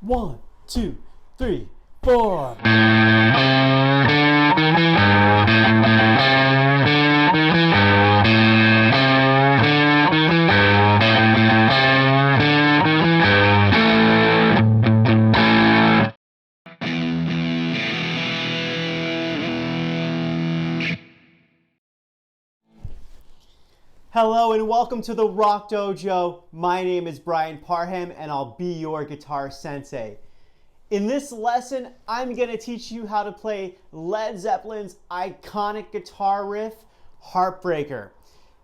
1, 2, 3, 4. Hello and welcome to the Rock Dojo. My name is Brian Parham and I'll be your guitar sensei. In this lesson, I'm going to teach you how to play Led Zeppelin's iconic guitar riff, Heartbreaker.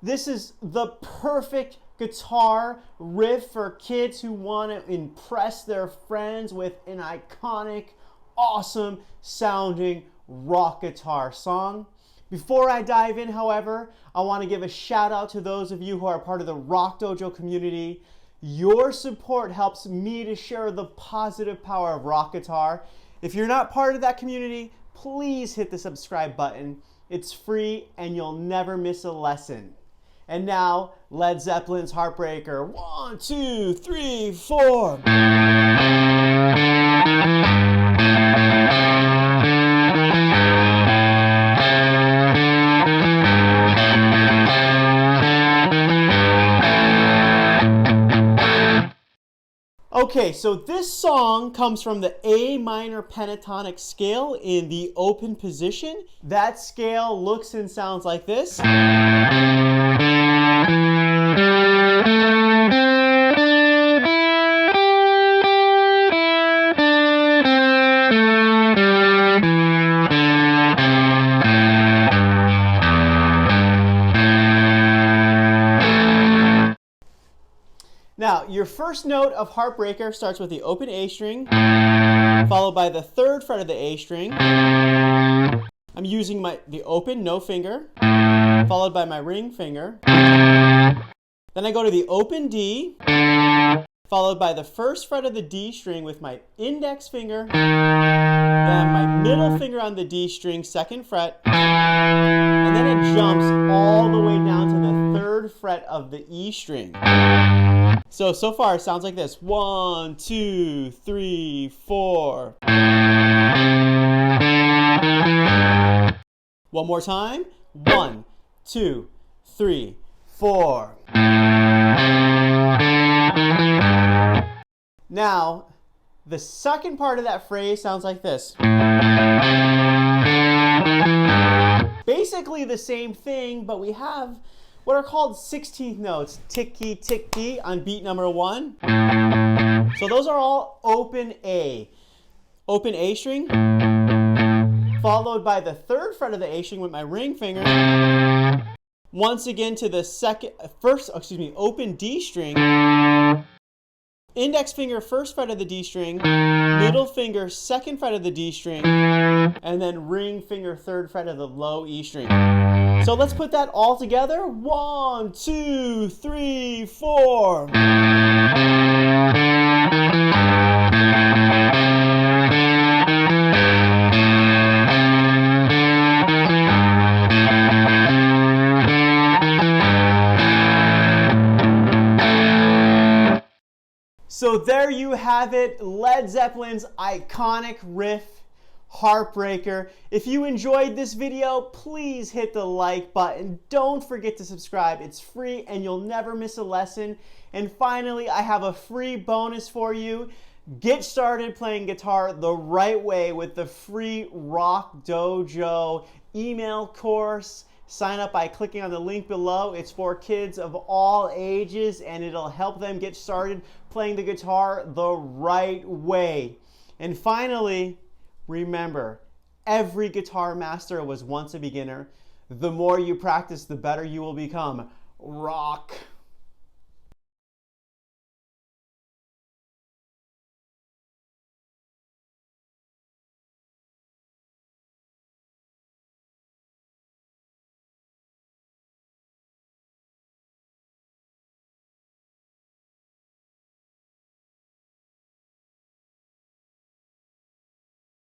This is the perfect guitar riff for kids who want to impress their friends with an iconic, awesome sounding rock guitar song. Before I dive in, however, I want to give a shout out to those of you who are part of the Rock Dojo community. Your support helps me to share the positive power of rock guitar. If you're not part of that community, please hit the subscribe button. It's free and you'll never miss a lesson. And now, Led Zeppelin's Heartbreaker. 1, 2, 3, 4. Okay, so this song comes from the A minor pentatonic scale in the open position. That scale looks and sounds like this. Now, your first note of Heartbreaker starts with the open A string, followed by the third fret of the A string. I'm using the open no finger, followed by my ring finger. Then I go to the open D, followed by the first fret of the D string with my index finger, then my middle finger on the D string, second fret, and then it jumps all the way down to the third fret of the E string. So far it sounds like this. 1, 2, 3, 4. One more time. 1, 2, 3, 4. Now, the second part of that phrase sounds like this. Basically the same thing, but we have what are called 16th notes, ticky, ticky on beat number 1. So those are all open A. Open A string, followed by the third fret of the A string with my ring finger. Once again to the open D string. Index finger, first fret of the D string, middle finger, second fret of the D string, and then ring finger, third fret of the low E string. So let's put that all together. 1, 2, 3, 4. So there you have it, Led Zeppelin's iconic riff, Heartbreaker. If you enjoyed this video, please hit the like button. Don't forget to subscribe. It's free and you'll never miss a lesson. And finally, I have a free bonus for you. Get started playing guitar the right way with the free Rock Dojo email course. Sign up by clicking on the link below. It's for kids of all ages and it'll help them get started playing the guitar the right way. And finally, remember, every guitar master was once a beginner. The more you practice, the better you will become. Rock.